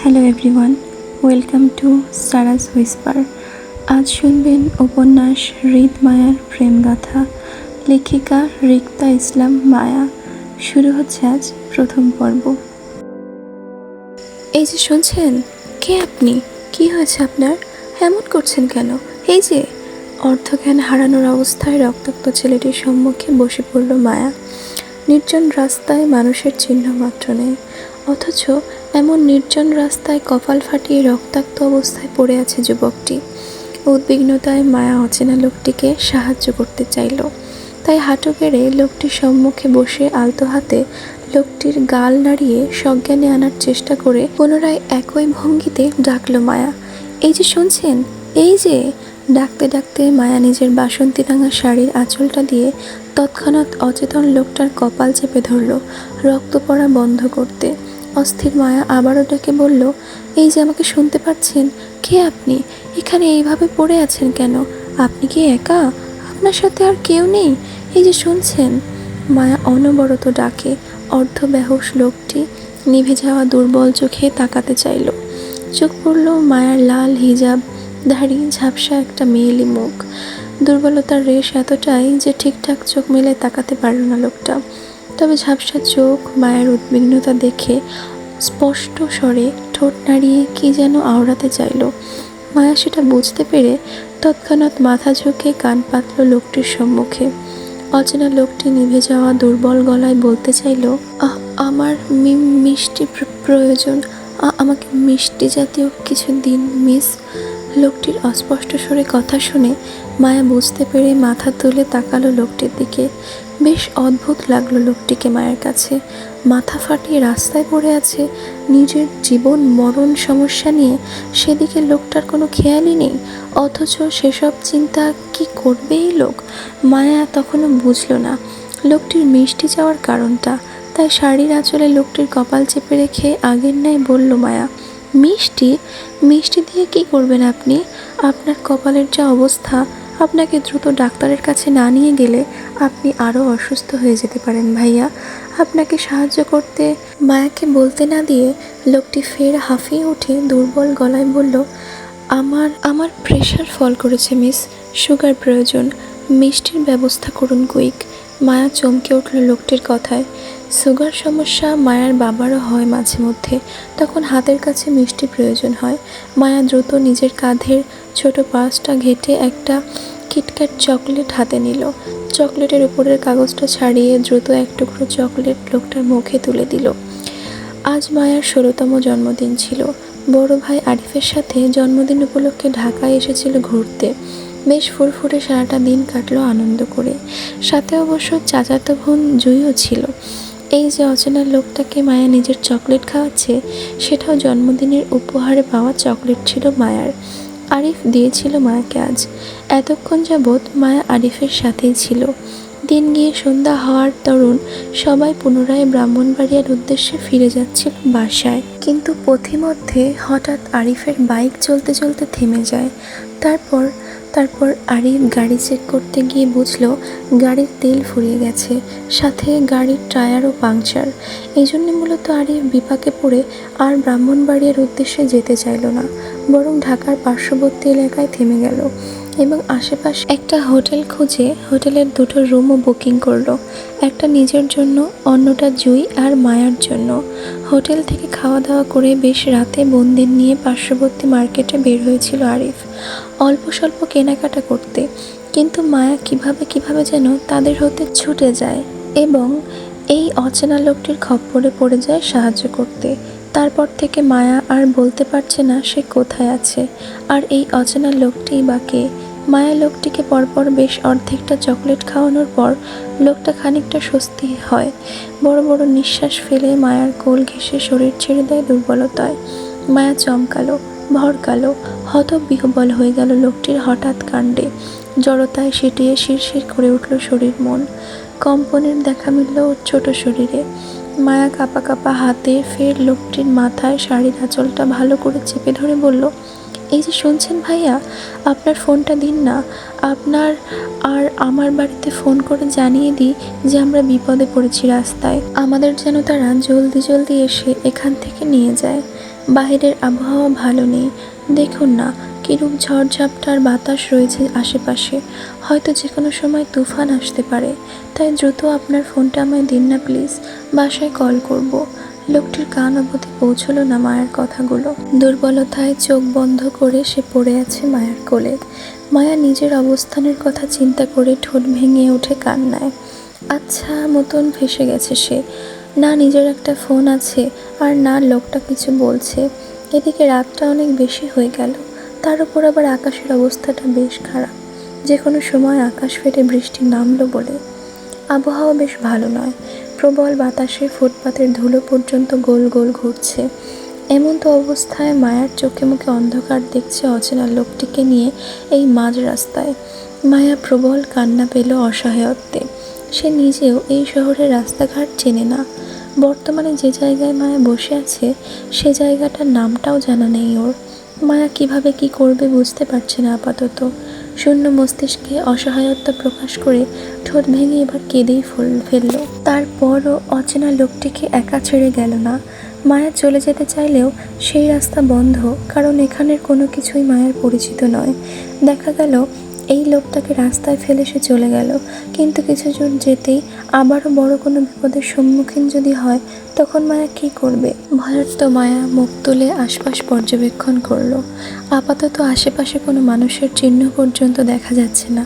Hello everyone, welcome to Sara's whisper. আজ শুনবেন উপন্যাস হৃদ মায়ার প্রেমগাথা, লেখিকা রিক্তা ইসলাম মায়া। শুরু হচ্ছে আজ প্রথম পর্ব। এই যে শুনছেন, কে আপনি? কি হয়েছে আপনার? এমন করছেন কেন? এই যে অর্ধজ্ঞান হারানোর অবস্থায় রক্তাক্ত ছেলেটির সম্মুখে বসে পড়ল মায়া। নির্জন রাস্তায় মানুষের চিহ্ন মাত্র নেই, অথচ এমন নির্জন রাস্তায় কপাল ফাটিয়ে রক্তাক্ত অবস্থায় পড়ে আছে যুবকটি। উদ্বিগ্নতায় মায়া অচেনা লোকটিকে সাহায্য করতে চাইল, তাই হাঁটু গেড়ে লোকটির সম্মুখে বসে আলতো হাতে লোকটির গাল নাড়িয়ে সজ্ঞানে আনার চেষ্টা করে পুনরায় একই ভঙ্গিতে ডাকল মায়া। এই যে শুনছেন, এই যে। ডাকতে ডাকতে মায়া নিজের বাসন্তী রাঙা শাড়ির আঁচলটা দিয়ে তৎক্ষণাৎ অচেতন লোকটার কপাল চেপে ধরল, রক্ত পড়া বন্ধ করতে। অস্থির মায়া আবারও ডেকে বলল, এই যে আমাকে শুনতে পাচ্ছেন? কে আপনি? এখানে এইভাবে পড়ে আছেন কেন? আপনি কি একা? আপনার সাথে আর কেউ নেই? এই যে শুনছেন। মায়া অনবরত ডাকে। অর্ধবেহুশ লোকটি নিভে যাওয়া দুর্বল চোখে তাকাতে চাইল। চোখ পড়ল মায়ার লাল হিজাব ধারী ঝাপসা একটা মেয়েলি মুখ। দুর্বলতার রেশ এতটাই যে ঠিকঠাক চোখ মেলে তাকাতে পারল না লোকটা। তবে ঝাপসা চোখ মায়ের উদ্বিগ্নতা দেখে স্পষ্ট স্বরে ঠোঁট নাড়িয়ে কি যেন আওড়াতে চাইল। মায়া সেটা বুঝতে পেরে তৎক্ষণাৎ মাথা ঝুঁকে কান পাতল লোকটির সম্মুখে। অচেনা লোকটি নিভে যাওয়া দুর্বল গলায় বলতে চাইল, আমার মিষ্টি প্রয়োজন, আমাকে মিষ্টি জাতীয় কিছু দিন মিস। লোকটির অস্পষ্ট স্বরে কথা শুনে মায়া বুঝতে পেরে মাথা তুলে তাকালো লোকটির দিকে। বেশ অদ্ভুত লাগলো লোকটিকে মায়ের কাছে। মাথা ফাটিয়ে রাস্তায় পড়ে আছে, নিজের জীবন মরণ সমস্যা নিয়ে সেদিকে লোকটার কোনো খেয়ালই নেই, অথচ সেসব চিন্তা কি করবে এই লোক? মায়া তখনও বুঝল না লোকটির মিষ্টি চাওয়ার কারণটা, তাই শাড়ির আঁচলে লোকটির কপাল চেপে রেখে আগের ন্যায় বলল মায়া, মিষ্টি? মিষ্টি দিয়ে কি করবেন আপনি? আপনার কপালের যা অবস্থা, আপনাকে দ্রুত ডাক্তারের কাছে না নিয়ে গেলে আপনি আরও অসুস্থ হয়ে যেতে পারেন ভাইয়া। আপনাকে সাহায্য করতে। মায়াকে বলতে না দিয়ে লোকটি ফের হাঁফিয়ে উঠে দুর্বল গলায় বলল, আমার প্রেশার ফল করেছে মিস, সুগার প্রয়োজন, মিষ্টির ব্যবস্থা করুন কুইক। মায়া চমকে উঠল লোকটির কথায়। সুগার সমস্যা মায়ার বাবারও হয় মাঝে মধ্যে, তখন হাতের কাছে মিষ্টি প্রয়োজন হয়। মায়া দ্রুত নিজের কাঁধের ছোট পার্সটা ঘেঁটে একটা কিটক্যাট চকলেট হাতে নিল। চকলেটের উপরের কাগজটা ছাড়িয়ে দ্রুত এক টুকরো চকলেট লোকটার মুখে তুলে দিল। আজ মায়ার 16তম জন্মদিন ছিল। বড় ভাই আরিফের সাথে জন্মদিন উপলক্ষে ঢাকায় এসেছিল ঘুরতে। বেশ ফুরফুরে সারাটা দিন কাটলো আনন্দ করে। সাথে অবশ্য চাচাতো বোন জুইও ছিল। এই যে অচেনা লোকটাকে মায়া নিজের চকলেট খাওয়াচ্ছে, সেটাও জন্মদিনের উপহারে পাওয়া চকলেট ছিল মায়ার। আরিফ দিয়েছিল মায়াকে আজ। এতক্ষণ যাবৎ মায়া আরিফের সাথেই ছিল। দিন গিয়ে সন্ধ্যা হওয়ার তরুণ সবাই পুনরায় ব্রাহ্মণবাড়িয়ার উদ্দেশ্যে ফিরে যাচ্ছিল বাসায়। কিন্তু পথিমধ্যে হঠাৎ আরিফের বাইক চলতে চলতে থেমে যায়। তারপর আরিফ গাড়ি চেক করতে গিয়ে বুঝলো গাড়ির তেল ফুরিয়ে গেছে, সাথে গাড়ির টায়ারও পাংচার। এই জন্যে মূলত আরিফ বিপাকে পড়ে আর ব্রাহ্মণবাড়িয়ার উদ্দেশ্যে যেতে চাইল না, বরং ঢাকার পার্শ্ববর্তী এলাকায় থেমে গেল এবং আশেপাশে একটা হোটেল খুঁজে হোটেলের 2টো রুমও বুকিং করলো, একটা নিজের জন্য, অন্যটা জুই আর মায়ার জন্য। হোটেল থেকে খাওয়া দাওয়া করে বেশ রাতে বোনদের নিয়ে পার্শ্ববর্তী মার্কেটে বের হয়েছিল আরিফ অল্প স্বল্প কেনাকাটা করতে। কিন্তু মায়া কিভাবে যেন তাদের হতে ছুটে যায় এবং এই অচেনা লোকটির খপ্পরে পড়ে যায় সাহায্য করতে। তারপর থেকে মায়া আর বলতে পারছে না সে কোথায় আছে, আর এই অচেনা লোকটিই বা কে। মায়া লোকটিকে পরপর বেশ অর্ধেকটা চকলেট খাওয়ানোর পর লোকটা খানিকটা স্বস্তি হয়। বড় বড় নিঃশ্বাস ফেলে মায়ার কোল ঘেঁষে শরীর ছেড়ে দেয় দুর্বলতায়। মায়া চমকালো, ভরকালো, হতবিহ্বল হয়ে গেল লোকটির হঠাৎ কাণ্ডে। জড়তায় সেটিয়ে শিরশির করে উঠল শরীর মন। কম্পনের দেখা মিলল ওর ছোট শরীরে। মায়া কাঁপা কাঁপা হাতে ফের লোকটির মাথায় শাড়ির আঁচলটা ভালো করে চেপে ধরে বলল, এই যে শুনছেন ভাইয়া, আপনার ফোনটা দিন না। আপনার আর আমার বাড়িতে ফোন করে জানিয়ে দিই যে আমরা বিপদে পড়েছি রাস্তায়। আমাদের যেন তারা জলদি এসে এখান থেকে নিয়ে যায়। বাইরের আবহাওয়া ভালো নেই, দেখুন না কিরূপ ঝড়ঝাপটার বাতাস রয়েছে আশেপাশে, হয়তো যে কোনো সময় তুফান আসতে পারে। তাই দ্রুত আপনার ফোনটা আমায় দিন না প্লিজ, বাসায় কল করব। লোকটির কান অবধি পৌঁছলো না মায়ের কথাগুলো। দুর্বলতায় চোখ বন্ধ করে সে পড়ে আছে মায়ের কোলে। মায়া নিজের অবস্থানের কথা চিন্তা করে ঠোঁট ভেঙে ওঠে কান্নায়। আচ্ছা মতন ফেঁসে গেছে সে, না নিজের একটা ফোন আছে আর না লোকটা কিছু বলছে। এদিকে রাতটা অনেক বেশি হয়ে গেল, তার উপর আবার আকাশের অবস্থাটা বেশ খারাপ, যে কোনো সময় আকাশ ফেটে বৃষ্টি নামলো বলে। আবহাওয়া বেশ ভালো নয়, প্রবল বাতাসে ফুটপাতের ধুলো পর্যন্ত গোল গোল ঘুরছে। এমন তো অবস্থায় মায়ার চোখে মুখে অন্ধকার দেখছে অচেনা লোকটিকে নিয়ে এই মাঝ রাস্তায়। মায়া প্রবল কান্না পেল অসহায়ত্বে। সে নিজেও এই শহরের রাস্তাঘাট চেনে না। বর্তমানে যে জায়গায় মায়া বসে আছে সে জায়গাটার নামটাও জানা নেই ওর। মায়া কিভাবে কি করবে বুঝতে পারছে না আপাতত। শূন্য মস্তিষ্কে অসহায়ত্ব প্রকাশ করে ঠোঁট ভেঙে এবার কেঁদেই ফেলল। তারপরও অচেনা লোকটিকে একা ছেড়ে গেল না। মায়া চলে যেতে চাইলেও সেই রাস্তা বন্ধ, কারণ এখানের কোনো কিছুই মায়ের পরিচিত নয়। দেখা গেল এই লোকটাকে রাস্তায় ফেলে সে চলে গেল, কিন্তু কিছু দূর যেতেই আবারও বড় কোনো বিপদের সম্মুখীন যদি হয় তখন মায়া কী করবে? ভয়ার্ত মায়া মুখ তুলে আশপাশ পর্যবেক্ষণ করলো। আপাতত আশেপাশে কোনো মানুষের চিহ্ন পর্যন্ত দেখা যাচ্ছে না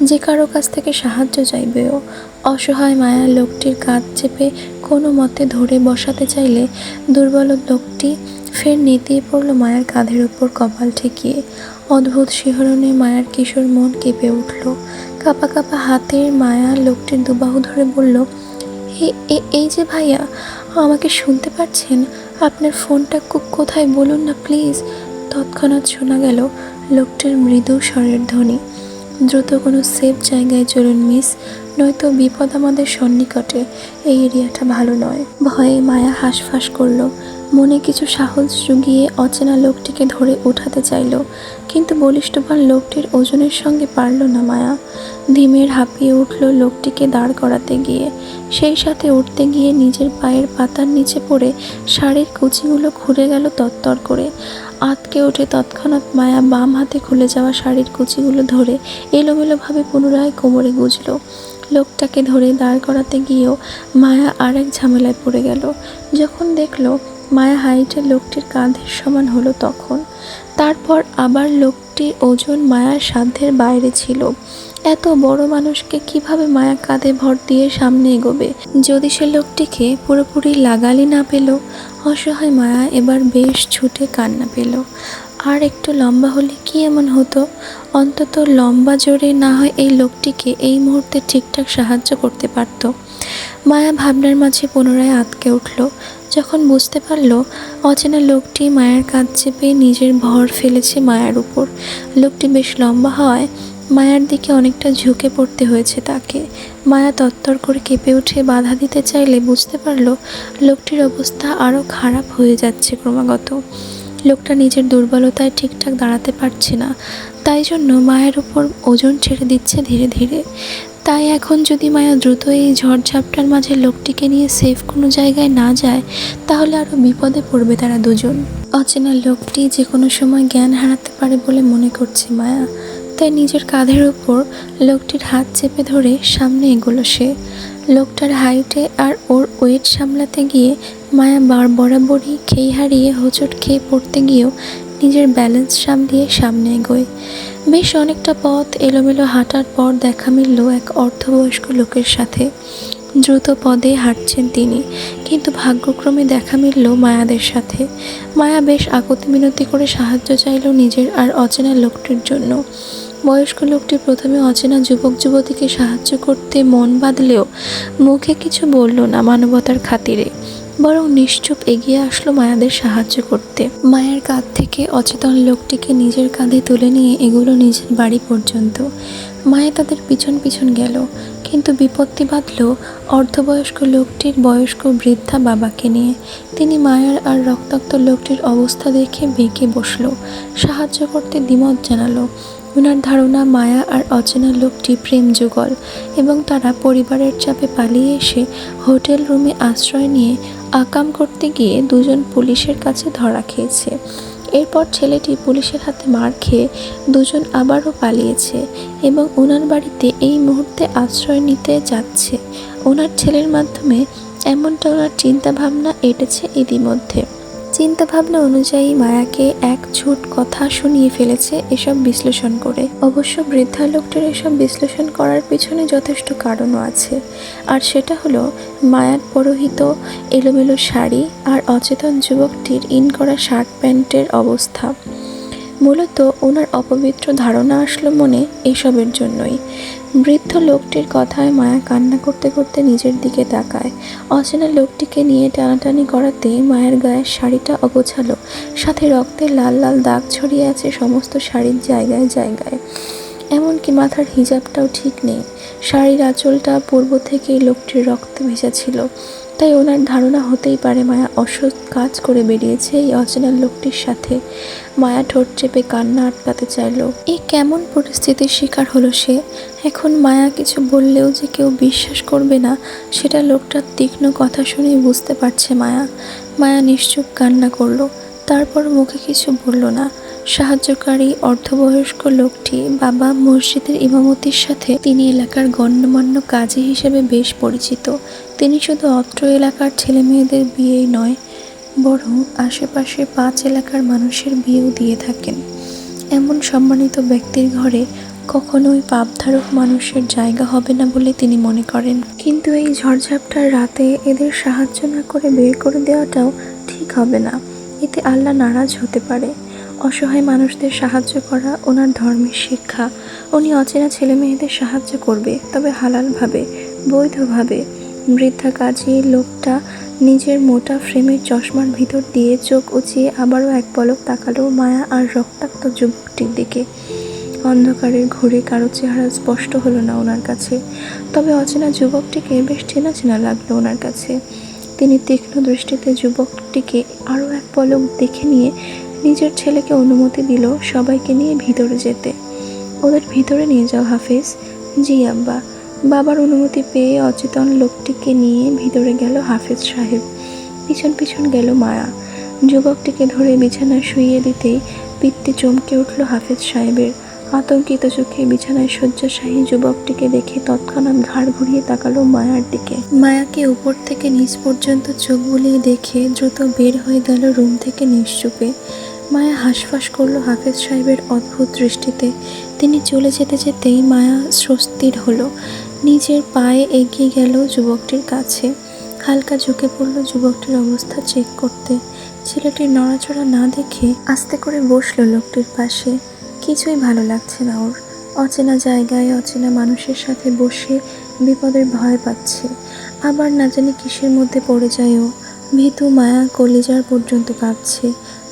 যে কারো কাছ থেকে সাহায্য চাইবেও। অসহায় মায়া লোকটির কাঁধ চেপে কোনো মতে ধরে বসাতে চাইলে দুর্বল লোকটি ফের নেতিয়ে পড়ল মায়ার কাঁধের উপর কপাল ঠেকিয়ে। অদ্ভুত শিহরণে মায়ার কিশোর মন কেঁপে উঠল। কাঁপা কাঁপা হাতের মায়া লোকটির দুবাহু ধরে বলল, এই যে ভাইয়া, আমাকে শুনতে পাচ্ছেন? আপনার ফোনটা কোথায় বলুন না প্লিজ। তৎক্ষণাৎ শোনা গেল লোকটির মৃদু স্বরের ধ্বনি, দ্রুত কোনো সেফ জায়গায় চলুন মিস, নয়তো বিপদ আমাদের সন্নিকটে, এই এরিয়াটা ভালো নয়। ভয়ে মায়া হাঁসফাঁস করলো। মনে কিছু সাহস জুগিয়ে অচেনা লোকটিকে ধরে উঠাতে চাইল, কিন্তু বলিষ্ঠবান লোকটির ওজনের সঙ্গে পারল না মায়া। ধিমের হাঁপিয়ে উঠল লোকটিকে দাঁড় করাতে গিয়ে। সেই সাথে উঠতে গিয়ে নিজের পায়ের পাতার নিচে পড়ে শাড়ির কুচিগুলো খুলে গেল তত্তর করে। আঁতকে উঠে তৎক্ষণাৎ মায়া বাম হাতে খুলে যাওয়া শাড়ির কুচিগুলো ধরে এলোমেলোভাবে পুনরায় কোমরে গুঁজল। লোকটাকে ধরে দাঁড় করাতে গিয়েও মায়া আর এক ঝামেলায় পড়ে গেল। যখন দেখল মায়া হাইটে লোকটির কাঁধের সমান হলো তখন। তারপর আবার লোকটির ওজন মায়ার সাধ্যের বাইরে ছিল। এত বড় মানুষকে কিভাবে মায়া কাঁধে ভর দিয়ে সামনে এগোবে যদি সে লোকটিকে পুরোপুরি লাগালি না পেল? অসহায় মায়া এবার বেশ ছুটে কান্না পেল। আর একটু লম্বা হলে কি এমন হতো? অন্তত লম্বা জোরে না হয় এই লোকটিকে এই মুহূর্তে ঠিকঠাক সাহায্য করতে পারত। মায়া ভাবনার মাঝে পুনরায় আটকে উঠল যখন বুঝতে পারল অচেনা লোকটি মায়ের কাঁধ চেপে নিজের ভর ফেলেছে মায়ার উপর। লোকটি বেশ লম্বা হওয়ায় মায়ার দিকে অনেকটা ঝুঁকে পড়তে হয়েছে তাকে। মায়া তত্তর করে কেঁপে উঠে বাধা দিতে চাইলে বুঝতে পারল লোকটির অবস্থা আরও খারাপ হয়ে যাচ্ছে ক্রমাগত। লোকটা নিজের দুর্বলতায় ঠিকঠাক দাঁড়াতে পারছে না, তাই জন্য মায়ের উপর ওজন ছেড়ে দিচ্ছে ধীরে ধীরে। তাই এখন যদি মায়া দ্রুত এই ঝড়ঝাপটার মাঝে লোকটিকে নিয়ে সেফ কোনো জায়গায় না যায় তাহলে আরও বিপদে পড়বে তারা দুজন। অচেনা লোকটি যে কোনো সময় জ্ঞান হারাতে পারে বলে মনে করছে মায়া, তাই নিজের কাঁধের ওপর লোকটির হাত চেপে ধরে সামনে এগোলো সে। লোকটার হাইটে আর ওর ওয়েট সামলাতে গিয়ে মায়া বরাবরই খেই হারিয়ে হোঁচট খেয়ে পড়তে গিয়েও নিজের ব্যালেন্স সামলিয়ে সামনে এগোয়। বেশ অনেকটা পথ এলোমেলো হাঁটার পর দেখা মিলল এক অর্ধবয়স্ক লোকের সাথে। দ্রুত পদে হাঁটছেন তিনি, কিন্তু ভাগ্যক্রমে দেখা মিলল মায়াদের সাথে। মায়া বেশ আকুতি মিনতি করে সাহায্য চাইল নিজের আর অচেনা লোকটির জন্য। বয়স্ক লোকটি প্রথমে অচেনা যুবক যুবতীকে সাহায্য করতে মন বাঁধলেও মুখে কিছু বলল না মানবতার খাতিরে, বরং নিশ্চুপ এগিয়ে আসলো মায়াদের সাহায্য করতে। মায়ের কাঁধ থেকে অচেতন লোকটিকে নিজের কাঁধে তুলে নিয়ে এগুলো নিজের বাড়ি পর্যন্ত। মায়া তাদের পিছন পিছন গেল, কিন্তু বিপত্তি বাঁধল অর্ধবয়স্ক লোকটির বয়স্ক বৃদ্ধা বাবাকে নিয়ে। তিনি মায়ার আর রক্তাক্ত লোকটির অবস্থা দেখে বেঁকে বসল, সাহায্য করতে দ্বিমত জানালো। ওনার ধারণা মায়া আর অচেনা লোকটি প্রেম যুগল এবং তারা পরিবারের চাপে পালিয়ে এসে হোটেল রুমে আশ্রয় নিয়ে আকাম করতে গিয়ে দুজন পুলিশের কাছে ধরা খেয়েছে। এরপর ছেলেটি পুলিশের হাতে মার খেয়ে দুজন আবারও পালিয়েছে এবং ওনার বাড়িতে এই মুহূর্তে আশ্রয় নিতে যাচ্ছে। ওনার ছেলের মাধ্যমে এমনটা ওনার চিন্তাভাবনা এঁটেছে ইতিমধ্যে। চিন্তাভাবনা অনুযায়ী মায়াকে এক ঝুট কথা শুনিয়ে ফেলেছে এসব বিশ্লেষণ করে। অবশ্য বৃদ্ধা লোকটির এসব বিশ্লেষণ করার পিছনে যথেষ্ট কারণও আছে, আর সেটা হলো মায়ার পরহিত এলোমেলো শাড়ি আর অচেতন যুবকটির ইন করা শার্ট প্যান্টের অবস্থা। মূলত ওনার অপবিত্র ধারণা আসলো মনে এসবের জন্যই। বৃদ্ধ লোকটির কথায় মায়া কান্না করতে করতে নিজের দিকে তাকায়। অচেনা লোকটিকে নিয়ে টানাটানি করাতে মায়ের গায়ের শাড়িটা অগোছালো, সাথে রক্তের লাল লাল দাগ ছড়িয়ে আছে সমস্ত শাড়ির জায়গায় জায়গায়। এমনকি মাথার হিজাবটাও ঠিক নেই। শাড়ির আঁচলটা পূর্ব থেকেই লোকটির রক্তে ভেজা ছিল। তাই ওনার ধারণা হতেই পারে মায়া অসৎ কাজ করে বেরিয়েছে এই অচেনা লোকটির সাথে। মায়া ঠোঁট চেপে কান্না আটকাতে চাইল। এই কেমন পরিস্থিতির শিকার হলো সে। এখন মায়া কিছু বললেও যে কেউ বিশ্বাস করবে না, সেটা লোকটার তীক্ষ্ণ কথা শুনেই বুঝতে পারছে মায়া। মায়া নিশ্চুপ কান্না করলো, তারপর মুখে কিছু বলল না। সাহায্যকারী অর্ধবয়স্ক লোকটি বাবা মসজিদের ইমামতির সাথে তিনি এলাকার গণ্যমান্য কাজী হিসেবে বেশ পরিচিত। তিনি শুধু অত্র এলাকার ছেলে মেয়েদের বিয়েই নয়, বরং আশেপাশে 5 এলাকার মানুষের বিয়েও দিয়ে থাকেন। এমন সম্মানিত ব্যক্তির ঘরে কখনোই পাপধারক মানুষের জায়গা হবে না বলে তিনি মনে করেন। কিন্তু এই ঝড়ঝাপটার রাতে এদের সাহায্য না করে বের করে দেওয়াটাও ঠিক হবে না। এতে আল্লাহ নারাজ হতে পারে। অসহায় মানুষদের সাহায্য করা ওনার ধর্মের শিক্ষা। উনি অচেনা ছেলে মেয়েদের সাহায্য করবে, তবে হালালভাবে, বৈধভাবে। বৃদ্ধা কাজী লোকটা নিজের মোটা ফ্রেমের চশমার ভিতর দিয়ে চোখ উঁচিয়ে আবারও এক পলক তাকালো মায়া আর রক্তাক্ত যুবকটির দিকে। অন্ধকারের ঘোরে কারো চেহারা স্পষ্ট হলো না ওনার কাছে, তবে অচেনা যুবকটিকে বেশ চেনা চেনা লাগলো ওনার কাছে। তিনি তীক্ষ্ণ দৃষ্টিতে যুবকটিকে আরও এক পলক দেখে নিয়ে নিজের ছেলেকে অনুমতি দিল সবাইকে নিয়ে ভিতরে যেতে। ওদের ভিতরে নিয়ে যাও হাফেজ। জি আব্বা। বাবার অনুমতি পেয়ে অচেতন লোকটিকে নিয়ে ভিতরে গেল হাফেজ সাহেব। পিছন পিছন গেল মায়া। যুবকটিকে ধরে বিছানায় শুইয়ে দিতেই পিত্তি চমকে উঠল হাফেজ সাহেবের। আতঙ্কিত চোখে বিছানায় শয্যাশায়ী যুবকটিকে দেখে তৎক্ষণাৎ ঘাড় ঘুরিয়ে তাকালো মায়ার দিকে। মায়াকে উপর থেকে নিচ পর্যন্ত চোখ বুলিয়ে দেখে দ্রুত বের হয়ে গেল রুম থেকে নিশ্চুপে। মায়া হাঁসফাঁস করলো হাফেজ সাহেবের অদ্ভুত দৃষ্টিতে। তিনি চলে যেতে যেতেই মায়া স্বস্তির হলো। নিজের পায়ে এগিয়ে গেল যুবকটির কাছে। হালকা ঝুঁকে পড়ল যুবকটির অবস্থা চেক করতে। ছেলেটির নড়াচড়া না দেখে আস্তে করে বসলো লোকটির পাশে। কিছুই ভালো লাগছে না ওর। অচেনা জায়গায় অচেনা মানুষের সাথে বসে বিপদের ভয় পাচ্ছে। আবার না জানি কিসের মধ্যে পড়ে যায় ও। ভীতু মায়া কলিজার পর্যন্ত কাঁপছে,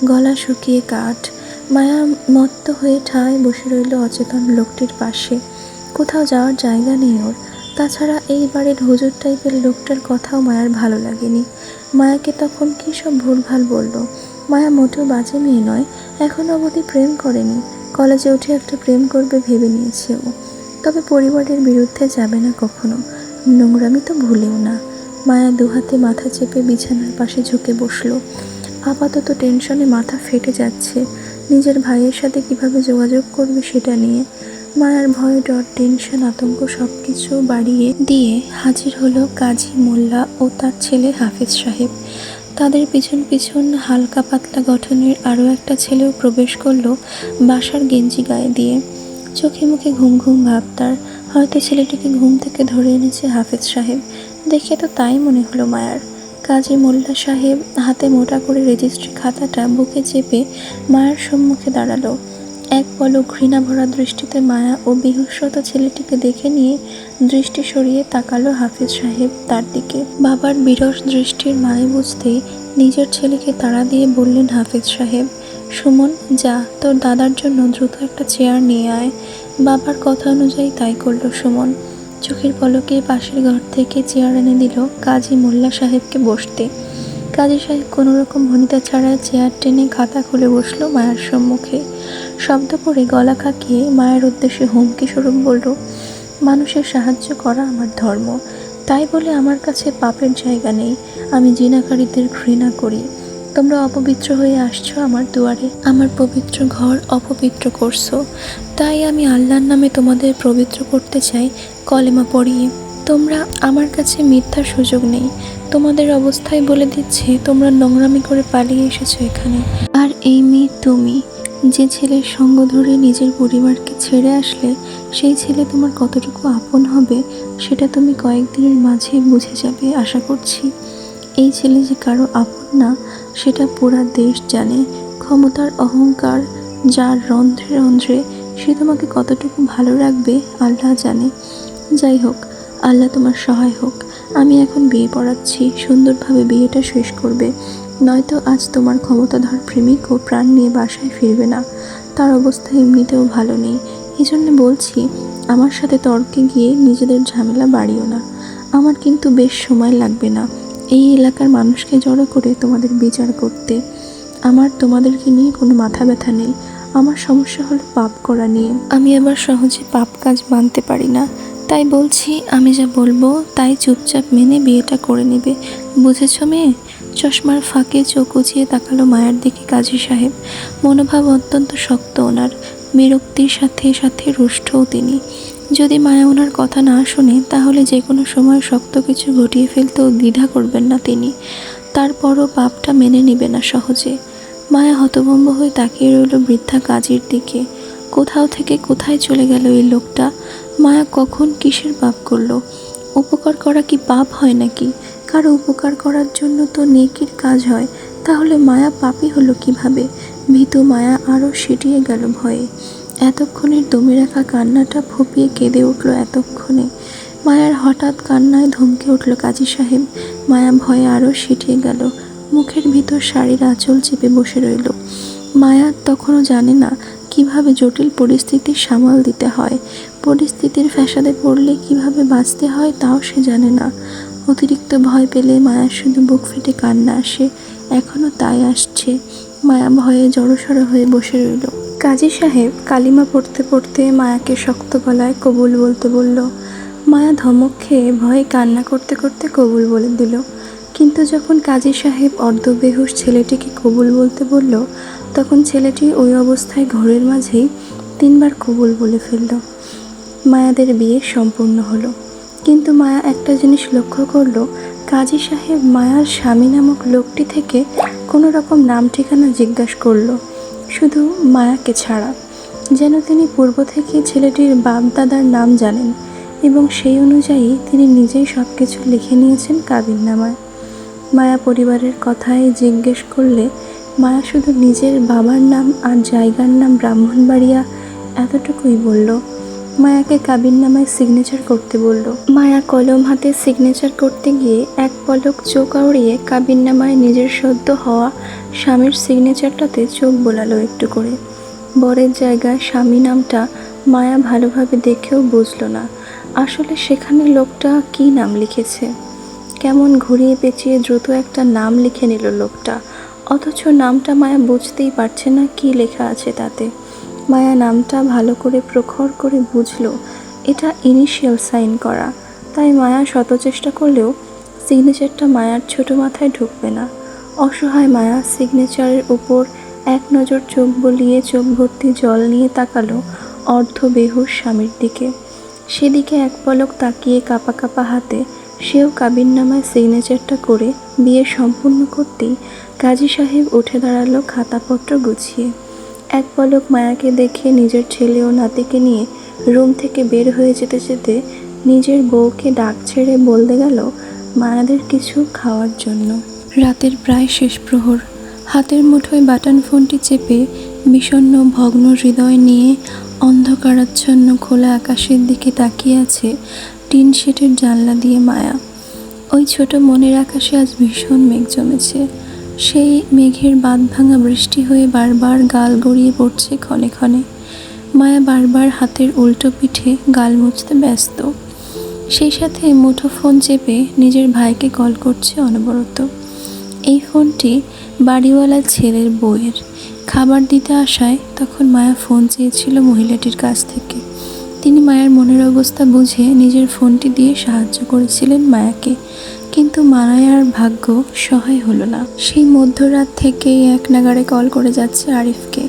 গলা শুকিয়ে কাঠ। মায়া মত্ত হয়ে ঠায় বসে রইল অচেতন লোকটির পাশে। কোথাও যাওয়ার জায়গা নেই ওর। তাছাড়া এই বাড়ির হুজুর টাইপের লোকটার কথাও মায়ার ভালো লাগেনি। মায়াকে তখন কী সব ভুলভাল বলল। মায়া মোটেও বাজে মেয়ে নয়, এখনও অবধি প্রেম করেনি। কলেজে উঠে একটা প্রেম করবে ভেবে নিয়েছে ও, তবে পরিবারের বিরুদ্ধে যাবে না কখনো। নোংরামি তো ভুলেও না। মায়া দুহাতে মাথা চেপে বিছানার পাশে ঝুঁকে বসলো। আপাতত টেনশনে মাথা ফেটে যাচ্ছে। নিজের ভাইয়ের সাথে কিভাবে যোগাযোগ করবে সেটা নিয়ে। মায়ার ভয়, ডর, টেনশন, আতঙ্ক সব কিছু বাড়িয়ে দিয়ে হাজির হলো কাজী মোল্লা ও তার ছেলে হাফেজ সাহেব। তাদের পিছন পিছন হালকা পাতলা গঠনের আরও একটা ছেলেও প্রবেশ করলো বাসার গেঞ্জি গায়ে দিয়ে। চোখে মুখে ঘুম ঘুম ভাব তার। হয়তো ছেলেটিকে ঘুম থেকে ধরে এনেছে হাফেজ সাহেব। দেখে তো তাই মনে হলো মায়ার। কাজী মোল্লা সাহেব হাতে মোটা করে রেজিস্ট্রি খাতাটা বুকে চেপে মায়ের সম্মুখে দাঁড়ালো। এক পলক ঘৃণা ভরা দৃষ্টিতে মায়া ও বিহুশ্রত ছেলেটিকে দেখে নিয়ে দৃষ্টি সরিয়ে তাকালো হাফেজ সাহেব তার দিকে। বাবার বিরস দৃষ্টির মানে বুঝতেই নিজের ছেলেকে তাড়া দিয়ে বললেন হাফেজ সাহেব, সুমন যা, তোর দাদার জন্য দ্রুত একটা চেয়ার নিয়ে আয়। বাবার কথা অনুযায়ী তাই করলো সুমন। চোখের পলকে পাশের ঘর থেকে চেয়ার এনে দিল কাজী মোল্লা সাহেবকে বসতে। কাজী সাহেব কোনোরকম ভনিতা ছাড়াই চেয়ার টেনে খাতা খুলে বসলো মায়ের সম্মুখে। শব্দ করে গলা খাকিয়ে মায়ের উদ্দেশ্যে হুমকি স্বরূপ বলল, মানুষের সাহায্য করা আমার ধর্ম, তাই বলে আমার কাছে পাপের জায়গা নেই। আমি জিনাকারীদের ঘৃণা করি। তোমরা অপবিত্র হয়ে আসছো আমার দুয়ারে, আমার পবিত্র ঘর অপবিত্র করছো। তাই আমি আল্লাহর নামে তোমাদের পবিত্র করতে চাই কলেমা পড়িয়ে। তোমরা আমার কাছে মিথ্যার সুযোগ নেই। তোমাদের অবস্থায় বলে দিচ্ছে তোমরা নোংরামি করে পালিয়ে এসেছো এখানে। আর এই মেয়ে তুমি, যে ছেলের সঙ্গ ধরে নিজের পরিবারকে ছেড়ে আসলে সেই ছেলে তোমার কতটুকু আপন হবে সেটা তুমি কয়েকদিনের মাঝে বুঝে যাবে আশা করছি। এই ছেলে যে কারো আপন না সেটা পুরা দেশ জানে। ক্ষমতার অহংকার যার রন্ধ্রে রন্ধ্রে, সে তোমাকে কতটুকু ভালো রাখবে আল্লাহ জানে। যাই হোক, আল্লাহ তোমার সহায় হোক। আমি এখন বিয়ে পড়াচ্ছি, সুন্দরভাবে বিয়েটা শেষ করবে, নয়তো আজ তোমার ক্ষমতাধর প্রেমিক ও প্রাণ নিয়ে বাসায় ফিরবে না। তার অবস্থা এমনিতেও ভালো নেই। এই জন্য বলছি, আমার সাথে তর্কে গিয়ে নিজেদের ঝামেলা বাড়িও না। আমার কিন্তু বেশ সময় লাগবে না এই এলাকার মানুষকে জড়ো করে তোমাদের বিচার করতে। আমার তোমাদেরকে নিয়ে কোনো মাথা ব্যথা নেই। আমার সমস্যা হলো পাপ করা নিয়ে। আমি আবার সহজে পাপ কাজ মানতে পারি না। তাই বলছি, আমি যা বলবো তাই চুপচাপ মেনে বিয়েটা করে নেবে। বুঝেছ মেয়ে? চশমার ফাঁকে চোখ উঁচিয়ে তাকালো মায়ার দিকে কাজী সাহেব। মনোভাব অত্যন্ত শক্ত ওনার, বিরক্তির সাথে সাথে রুষ্টও তিনি। যদি মায়া ওনার কথা না শোনে তাহলে যে কোনো সময় শক্ত কিছু ঘটিয়ে ফেলতেও দ্বিধা করবেন না তিনি। তারপরও পাপটা মেনে নেবে না সহজে। মায়া হতভম্ব হয়ে তাকিয়ে রইল বৃদ্ধা কাজীর দিকে। কোথাও থেকে কোথায় চলে গেল এই লোকটা? মায়া কখন কিসের পাপ করলো? উপকার করা কি পাপ হয় নাকি? কারো উপকার করার জন্য তো নেকির কাজ হয়। তাহলে মায়া পাপী হলো কিভাবে? ভীতু মায়া আরও সিটিয়ে গেল ভয়ে। এতক্ষণের দমে রাখা কান্নাটা ফুঁপিয়ে কেঁদে উঠল এতক্ষণে। মায়ার হঠাৎ কান্নায় ধমকে উঠল কাজী সাহেব। মায়া ভয়ে আরও সিটিয়ে গেল, মুখের ভিতর শাড়ির আঁচল চেপে বসে রইল। মায়া তখনও জানে না কিভাবে জটিল পরিস্থিতি সামাল দিতে হয়। পরিস্থিতির ফ্যাসাদে পড়লে কিভাবে বাঁচতে হয় তাও সে জানে না। অতিরিক্ত ভয় পেলে মায়ার শুধু বুক ফেটে কান্না আসে। এখনও তাই আসছে। মায়া ভয়ে জড়সড় হয়ে বসে রইল। কাজী সাহেব কালিমা পড়তে পড়তে মায়াকে শক্ত গলায় কবুল বলতে বলল। মায়া ধমক খেয়ে ভয়ে কান্না করতে করতে কবুল বলে দিল। কিন্তু যখন কাজী সাহেব অর্ধবেহুশ ছেলেটিকে কবুল বলতে বলল, তখন ছেলেটি ওই অবস্থায় ঘোরের মাঝেই 3 বার কবুল বলে ফেলল। মায়াদের বিয়ে সম্পূর্ণ হলো। কিন্তু মায়া একটা জিনিস লক্ষ্য করল, কাজী সাহেব মায়ার স্বামী নামক লোকটি থেকে কোনো রকম নাম ঠিকানা জিজ্ঞাসা করলো, শুধু মায়াকে ছাড়া। যেন তিনি পূর্ব থেকে ছেলেটির বাপ দাদার নাম জানেন এবং সেই অনুযায়ী তিনি নিজেই সব কিছু লিখে নিয়েছেন কাবিননামায়। মায়া পরিবারের কথাই জিজ্ঞেস করলে মায়া শুধু নিজের বাবার নাম আর জায়গার নাম ব্রাহ্মণবাড়িয়া এতটুকুই বলল। মায়াকে কাবিননামায় সিগনেচার করতে বলল। মায়া কলম হাতে সিগনেচার করতে গিয়ে এক পলক চোখ আউড়িয়ে কাবিননামায় নিজের সদ্য হওয়া স্বামীর সিগনেচারটাতে চোখ বোলালো একটু করে। বরের জায়গায় স্বামী নামটা মায়া ভালোভাবে দেখেও বুঝল না আসলে সেখানে লোকটা কী নাম লিখেছে। কেমন ঘুরিয়ে পেঁচিয়ে দ্রুত একটা নাম লিখে নিল লোকটা, অথচ নামটা মায়া বুঝতেই পারছে না কী লেখা আছে তাতে। মায়া নামটা ভালো করে প্রখর করে বুঝল এটা ইনিশিয়াল সাইন করা। তাই মায়া শত চেষ্টা করলেও সিগনেচারটা মায়ার ছোট মাথায় ঢুকবে না। অসহায় মায়া সিগনেচারের উপর এক নজর চোখ বলিয়ে চোখ ভর্তি জল নিয়ে তাকালো অর্ধবেহুশ স্বামীর দিকে। সেদিকে এক পলক তাকিয়ে কাঁপা কাঁপা হাতে সেও কাবিননামায় সিগনেচারটা করে বিয়ে সম্পূর্ণ করতেই কাজী সাহেব উঠে দাঁড়ালো খাতাপত্র গুছিয়ে। এক পলক মায়াকে দেখে নিজের ছেলে ও নাতিকে নিয়ে রুম থেকে বের হয়ে যেতে যেতে নিজের বউকে ডাক ছেড়ে বলতে গেল মায়াদের কিছু খাওয়ার জন্য। রাতের প্রায় শেষ প্রহর। হাতের মুঠোয় বাটন ফোনটি চেপে বিষণ্ণ ভগ্ন হৃদয় নিয়ে অন্ধকারাচ্ছন্ন খোলা আকাশের দিকে তাকিয়ে আছে টিন শেডের জানলা দিয়ে মায়া। ওই ছোট মনের আকাশে আজ ভীষণ মেঘ জমেছে। সেই মেঘের বাঁধ ভাঙা বৃষ্টি হয়ে বারবার গাল গড়িয়ে পড়ছে ক্ষণে ক্ষণে। মায়া বারবার হাতের উল্টো পিঠে গাল মুছতে ব্যস্ত। সেই সাথে মুঠো ফোন চেপে নিজের ভাইকে কল করছে অনবরত। এই ফোনটি বাড়িওয়ালা ছেলের বউয়ের। খাবার দিতে আসায় তখন মায়া ফোন চেয়েছিল মহিলাটির কাছ থেকে। তিনি মায়ের মনের অবস্থা বুঝে নিজের ফোনটি দিয়ে সাহায্য করেছিলেন মায়াকে, কিন্তু মায়ার ভাগ্য সহায় হলো না। সেই মধ্যরাত থেকেই এক নাগাড়ে কল করে যাচ্ছে আরিফকে,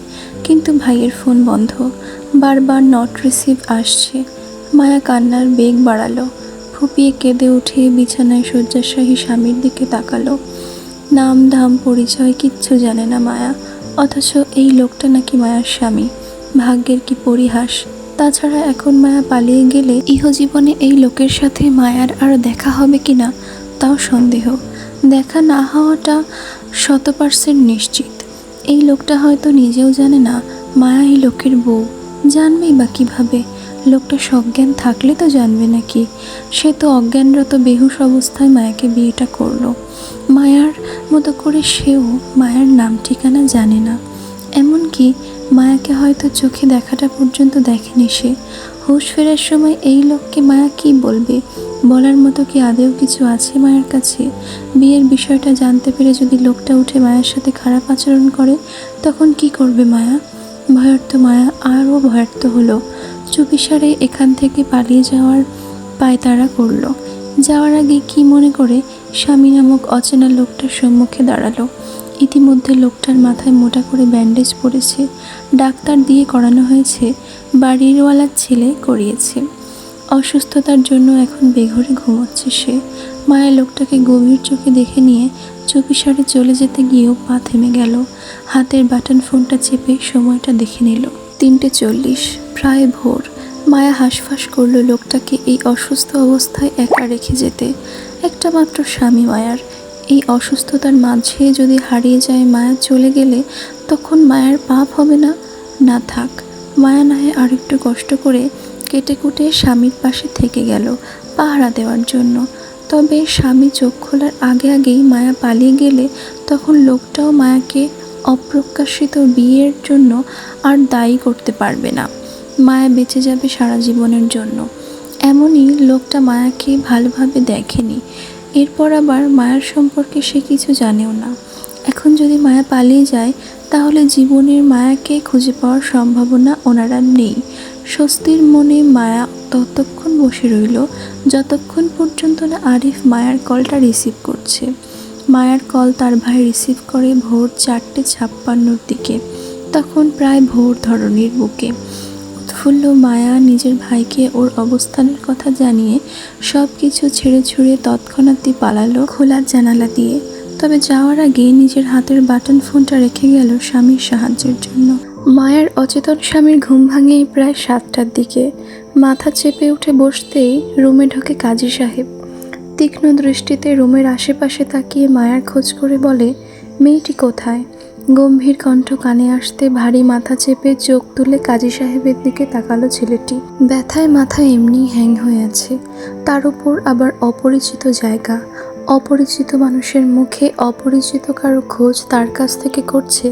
কিন্তু ভাইয়ের ফোন বন্ধ, বারবার নট রিসিভ আসছে। মায়া কান্নার বেগ বাড়ালো, ফুপিয়ে কেঁদে উঠে বিছানায় শয্যাশায়ী স্বামীর দিকে তাকালো। নাম ধাম পরিচয় কিচ্ছু জানে না মায়া, অথচ এই লোকটা নাকি মায়ার স্বামী। ভাগ্যের কি পরিহাস! তাছাড়া এখন মায়া পালিয়ে গেলে ইহজীবনে এই লোকের সাথে মায়ার আর দেখা হবে কিনা তাও সন্দেহ। দেখা না হওয়াটা 100% নিশ্চিত। এই লোকটা হয়তো নিজেও জানে না মায়া এই লোকের বউ। জানবেই বা কিভাবে? লোকটা সজ্ঞান থাকলে তো জানবে নাকি? সে তো অজ্ঞানরত বেহুশ অবস্থায় মায়াকে বিয়েটা করলো। মায়ার মতো করে সেও মায়ার নাম ঠিকানা জানে না, এমনকি মায়াকে হয়তো চোখে দেখাটা পর্যন্ত দেখেনি সে। হুঁশ ফেরার সময় এই লোককে মায়া কি বলবে? বলার মতো কি আদেও কিছু আছে মায়ের কাছে? বিয়ের বিষয়টা জানতে পেরে যদি লোকটা উঠে মায়ের সাথে খারাপ আচরণ করে, তখন কি করবে মায়া? ভয়ার্ত মায়া আরও ভয়ার্ত হলো। চুপিসারে এখান থেকে পালিয়ে যাওয়ার পায়তারা করলো। যাওয়ার আগে কি মনে করে স্বামী নামক অচেনা লোকটার সম্মুখে দাঁড়ালো। ইতিমধ্যে লোকটার মাথায় মোটা করে ব্যান্ডেজ পড়েছে, ডাক্তার দিয়ে করানো হয়েছে, বাড়িরওয়ালার ছেলে করিয়েছে। অসুস্থতার জন্য এখন বেঘরে ঘুমোচ্ছে সে। মায়া লোকটাকে গভীর চোখে দেখে নিয়ে চুপিসারে চলে যেতে গিয়েও পা থেমে গেল। হাতের বাটন ফোনটা চেপে সময়টা দেখে নিল, 3:40, প্রায় ভোর। মায়া হাঁসফাঁস করলো লোকটাকে এই অসুস্থ অবস্থায় একা রেখে যেতে। একটা মাত্র স্বামী মায়ার, এই অসুস্থতার মাঝে যদি হারিয়ে যায় মায়া চলে গেলে, তখন মায়ার পাপ হবে না? না থাক, মায়া না হয় আরেকটু কষ্ট করে কেটে কুটে স্বামীর পাশে থেকে গেল পাহারা দেওয়ার জন্য। তবে স্বামী চোখ খোলার আগে আগেই মায়া পালিয়ে গেলে তখন লোকটাও মায়াকে অপ্রকাশিত বিয়ের জন্য আর দায়ী করতে পারবে না। মায়া বেঁচে যাবে সারা জীবনের জন্য। এমনই লোকটা মায়াকে ভালোভাবে দেখেনি, এরপর আবার মায়ার সম্পর্কে সে কিছু জানেও না। এখন যদি মায়া পালিয়ে যায়, তাহলে জীবনের মায়াকে খুঁজে পাওয়ার সম্ভাবনা ওনারা নেই। স্বস্তির মনে মায়া ততক্ষণ বসে রইল যতক্ষণ পর্যন্ত না আরিফ মায়ার কলটা রিসিভ করছে। মায়ার কল তার ভাই রিসিভ করে ভোর 4:56 দিকে, তখন প্রায় ভোর ধরনের বুকে। উৎফুল্ল মায়া নিজের ভাইকে ওর অবস্থানের কথা জানিয়ে সব কিছু ছেড়ে ছুড়ে তৎক্ষণাৎই পালালো খোলা জানালা দিয়ে। তবে যাওয়ার আগে নিজের হাতের বাটন ফোনটা রেখে গেল স্বামীর সাহায্যের জন্য। মায়ার অচেতন স্বামীর ঘুম ভাঙে প্রায় 7টার দিকে। মাথা চেপে উঠে বসতেই রুমে ঢোকে কাজী সাহেব। তীক্ষ্ণ দৃষ্টিতে রুমের আশেপাশে তাকিয়ে মায়ার খোঁজ করে বলে, মেয়েটি কোথায়? গম্ভীর কণ্ঠ কানে আসতে ভারী মাথা চেপে চোখ তুলে কাজী সাহেবের দিকে তাকালো ছেলেটি। ব্যথায় মাথা এমনি হ্যাং হয়ে আছে, তার উপর আবার অপরিচিত জায়গা, অপরিচিত মানুষের মুখে অপরিচিত কারো খোঁজ তার কাছ থেকে করছে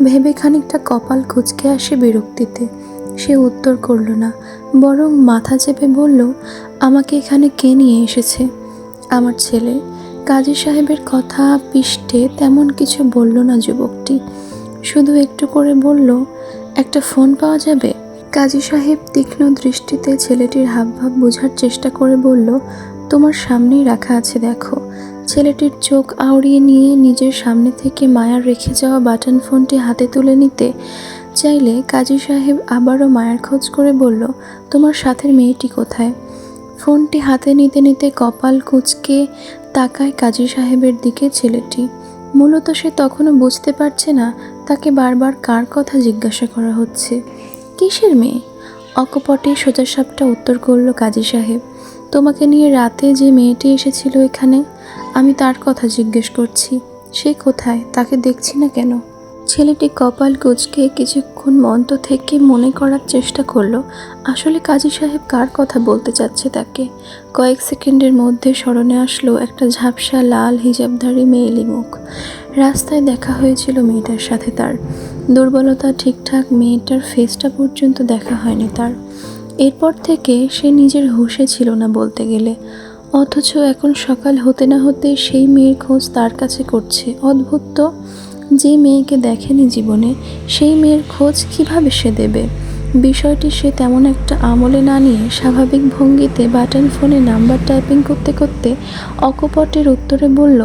ভেবে খানিকটা কপাল কুঁচকে আসে বিরক্তিতে। সে উত্তর করল না, বরং মাথা চেপে বলল, আমাকে এখানে কে নিয়ে এসেছে? আমার ছেলে। কাজী সাহেবের কথা পিষ্টে তেমন কিছু বলল না যুবকটি, শুধু একটু করে বলল, একটা ফোন পাওয়া যাবে? কাজী সাহেব তীক্ষ্ণ দৃষ্টিতে ছেলেটির হাবভাব বোঝার চেষ্টা করে বলল, তোমার সামনেই রাখা আছে দেখো। ছেলেটির চোখ আউড়িয়ে নিয়ে নিজের সামনে থেকে মায়ার রেখে যাওয়া বাটন ফোনটি হাতে তুলে নিতে চাইলে কাজী সাহেব আবারও মায়ের খোঁজ করে বলল, তোমার সাথের মেয়েটি কোথায়? ফোনটি হাতে নিতে নিতে কপাল কুঁচকে তাকায় কাজী সাহেবের দিকে ছেলেটি। মূলত সে তখনও বুঝতে পারছে না তাকে বারবার কার কথা জিজ্ঞাসা করা হচ্ছে। কিসের মেয়ে? অকপটে সোজাসাপটা উত্তর করল কাজী সাহেব, তোমাকে নিয়ে রাতে যে মেয়েটি এসেছিল এখানে, আমি তার কথা জিজ্ঞেস করছি। সে কোথায়? তাকে দেখছি না কেন? ছেলেটি কপাল কুঁচকে কিছুক্ষণ মন্ত থেকে মনে করার চেষ্টা করলো আসলে কাজী সাহেব কার কথা বলতে চাচ্ছে তাকে। কয়েক সেকেন্ডের মধ্যে স্মরণে আসলো একটা ঝাপসা লাল হিজাবধারী মেয়েলি মুখ। রাস্তায় দেখা হয়েছিল মেয়েটার সাথে তার। দুর্বলতা ঠিকঠাক মেয়েটার ফেসটা পর্যন্ত দেখা হয়নি তার। এরপর থেকে সে নিজের হুঁশে ছিল না বলতে গেলে, অথচ এখন সকাল হতে না হতে সেই মেয়ের খোঁজ তার কাছে করছে। অদ্ভুত তো, যে মেয়েকে দেখেনি জীবনে সেই মেয়ের খোঁজ কিভাবে সে দেবে? বিষয়টি সে তেমন একটা আমলে না নিয়ে স্বাভাবিক ভঙ্গিতে বাটন ফোনে নাম্বার টাইপিং করতে করতে অকপটের উত্তরে বলল,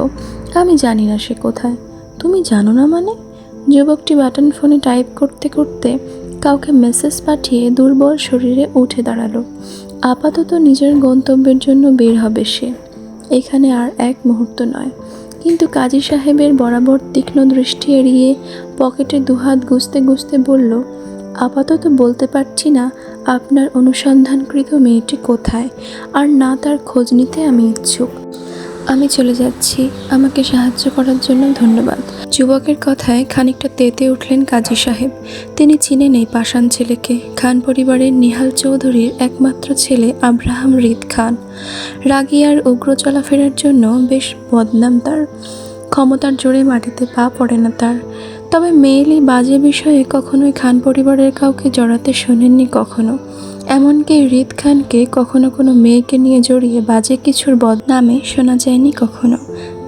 আমি জানি না সে কোথায়। তুমি জানো না মানে? যুবকটি বাটন ফোনে টাইপ করতে করতে কাউকে মেসেজ পাঠিয়ে দুর্বল শরীরে উঠে দাঁড়ালো। আপাতত নিজের গন্তব্যের জন্য বের হবে সে, এখানে আর এক মুহূর্ত নয়। কিন্তু কাজী সাহেবের বরাবর তীক্ষ্ণ দৃষ্টি এড়িয়ে পকেটে দুহাত গুজতে গুজতে বলল, আপাতত বলতে পারছি না আপনার অনুসন্ধানকৃত মেয়েটি কোথায়, আর না তার খোঁজ নিতে আমি ইচ্ছুক। আমি চলে যাচ্ছি, আমাকে সাহায্য করার জন্য ধন্যবাদ। যুবকের কথায় খানিকটা তেতে উঠলেন কাজী সাহেব। তিনি চিনেন এই পাষাণ ছেলেকে, খান পরিবারের নিহাল চৌধুরীর একমাত্র ছেলে আব্রাহাম রিদ খান। রাগী আর উগ্র চলাফেরার জন্য বেশ বদনাম তার। ক্ষমতার জোরে মাটিতে পা পড়ে না তার। তবে মেয়েলি বাজে বিষয়ে কখনোই খান পরিবারের কাউকে জড়াতে শোনেননি কখনো। এমনকি রিদ খানকে কখনো কোনো মেয়েকে নিয়ে জড়িয়ে বাজে কিছুর বদনামে শোনা যায়নি কখনো।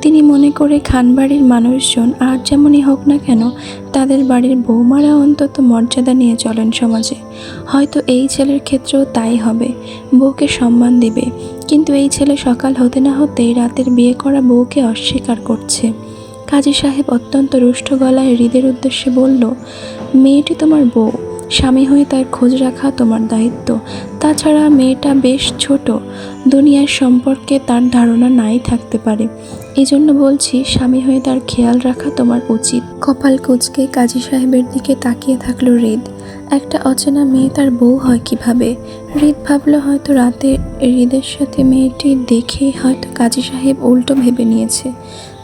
তিনি মনে করে খানবাড়ির মানুষজন আর যেমনই হোক না কেন তাদের বাড়ির বৌমারা অন্তত মর্যাদা নিয়ে চলেন সমাজে। হয়তো এই ছেলের ক্ষেত্রেও তাই হবে, বউকে সম্মান দিবে। কিন্তু এই ছেলে সকাল হতে না হতেই রাতের বিয়ে করা বউকে অস্বীকার করছে। কাজী সাহেব অত্যন্ত রুষ্ট গলায় হৃদের উদ্দেশ্যে বলল, মেয়েটি তোমার বউ, স্বামী হয়ে তার খোঁজ রাখা তোমার দায়িত্ব। তাছাড়া মেয়েটা বেশ ছোট, দুনিয়ার সম্পর্কে তার ধারণা নাই থাকতে পারে। এই জন্য বলছি, স্বামী হয়ে তার খেয়াল রাখা তোমার উচিত। কপাল কুঁচকে কাজী সাহেবের দিকে তাকিয়ে থাকলো হৃদ। একটা অচেনা মেয়ে তার বউ হয় কিভাবে? হৃদ ভাবল হয়তো রাতে হৃদের সাথে মেয়েটি দেখে হয়তো কাজী সাহেব উল্টো ভেবে নিয়েছে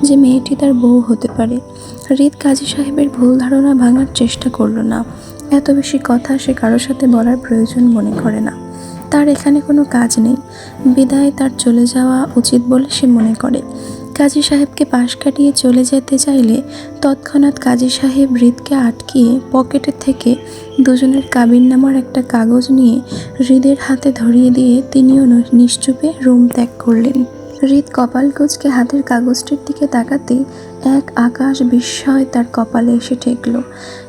যে মেয়েটি তার বউ হতে পারে। হৃদ কাজী সাহেবের ভুল ধারণা ভাঙার চেষ্টা করল না। এত বেশি কথা সে কারোর সাথে বলার প্রয়োজন মনে করে না। তার এখানে কোনো কাজ নেই, বিদায় তার চলে যাওয়া উচিত বলে সে মনে করে। কাজী সাহেবকে পাশ কাটিয়ে চলে যেতে চাইলে তৎক্ষণাৎ কাজী সাহেব হৃদকে আটকিয়ে পকেটে থেকে দুজনের কাবিননামার একটা কাগজ নিয়ে হৃদের হাতে ধরিয়ে দিয়ে তিনিও নিশ্চুপে রুম ত্যাগ করলেন। হৃদ কপাল কুঁচকে হাতের কাগজটির দিকে তাকাতেই এক আকাশ বিস্ময় তার কপালে এসে ঠেকল।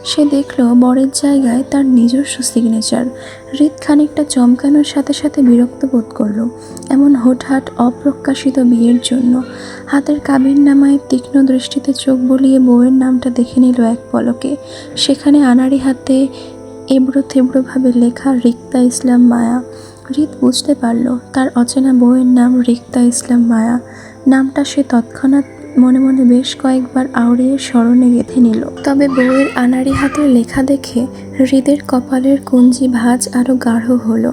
সে দেখল বরের জায়গায় তার নিজস্ব সিগনেচার। হৃদ খানিকটা চমকানোর সাথে সাথে বিরক্ত বোধ করল এমন হুটহাট অপ্রকাশিত বিয়ের জন্য। হাতের কাবিননামায় তীক্ষ্ণ দৃষ্টিতে চোখ বুলিয়ে বউয়ের নামটা দেখে নিল এক পলকে। সেখানে আনাড়ি হাতে এবড়ো থেবড়োভাবে লেখা রিক্তা ইসলাম মায়া। হৃদ বুঝতে পারল তার অচেনা বউয়ের নাম রিক্তা ইসলাম মায়া। নামটা সে তৎক্ষণাৎ মনে মনে বেশ কয়েকবার আওড়িয়ে স্মরণে গেঁথে নিল। তবে বউয়ের আনাড়ি হাতের লেখা দেখে হৃদের কপালের কুঞ্জি ভাঁজ আরও গাঢ় হলো।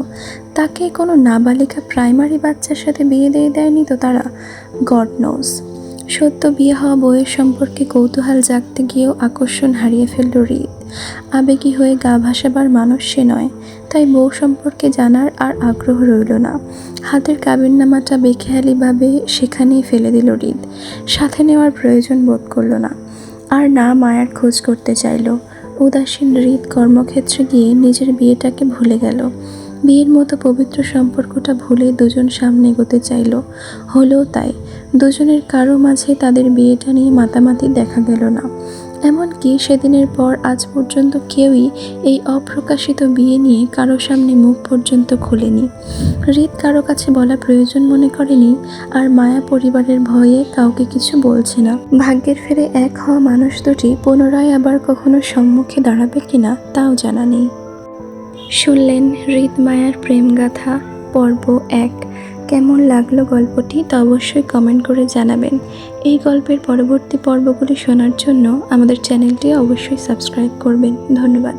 তাকে কোনো নাবালিকা প্রাইমারি বাচ্চার সাথে বিয়ে দিয়ে দেয়নি তো তারা? God nose. সদ্য বিয়ে হওয়া বউয়ের সম্পর্কে কৌতূহল জাগতে গিয়েও আকর্ষণ হারিয়ে ফেলল হৃদ। আবেগী হয়ে গা ভাসাবার মানুষ সে নয়, তাই বউ সম্পর্কে জানার আর আগ্রহ রইল না। হাতের কাবিননামাটা বেখেয়ালিভাবে সেখানেই ফেলে দিল হৃদ। সাথে নেওয়ার প্রয়োজন বোধ করল না, আর না মায়ার খোঁজ করতে চাইল। উদাসীন হৃদ কর্মক্ষেত্রে গিয়ে নিজের বিয়েটাকে ভুলে গেল। বিয়ের মতো পবিত্র সম্পর্কটা ভুলে দুজন সামনে এগোতে চাইল। হলেও তাই, দুজনের কারো মাঝে তাদের বিয়েটা নিয়ে মাতামাতি দেখা গেল না। এমনকি সেদিনের পর আজ পর্যন্ত কেউই এই অপ্রকাশিত বিয়ে নিয়ে কারো সামনে মুখ পর্যন্ত খোলেনি। হৃদ কারো কাছে বলা প্রয়োজন মনে করেনি, আর মায়া পরিবারের ভয়ে কাউকে কিছু বলছে না। ভাগ্যের ফেরে এক হওয়া মানুষ দুটি পুনরায় আবার কখনো সম্মুখে দাঁড়াবে কিনা তাও জানা নেই। শুনলেন হৃদ মায়ার প্রেমগাথা পর্ব 1। কেমন লাগলো গল্পটি তা অবশ্যই কমেন্ট করে জানাবেন। এই গল্পের পরবর্তী পর্বগুলি শোনার জন্য আমাদের চ্যানেলটি অবশ্যই সাবস্ক্রাইব করবেন। ধন্যবাদ।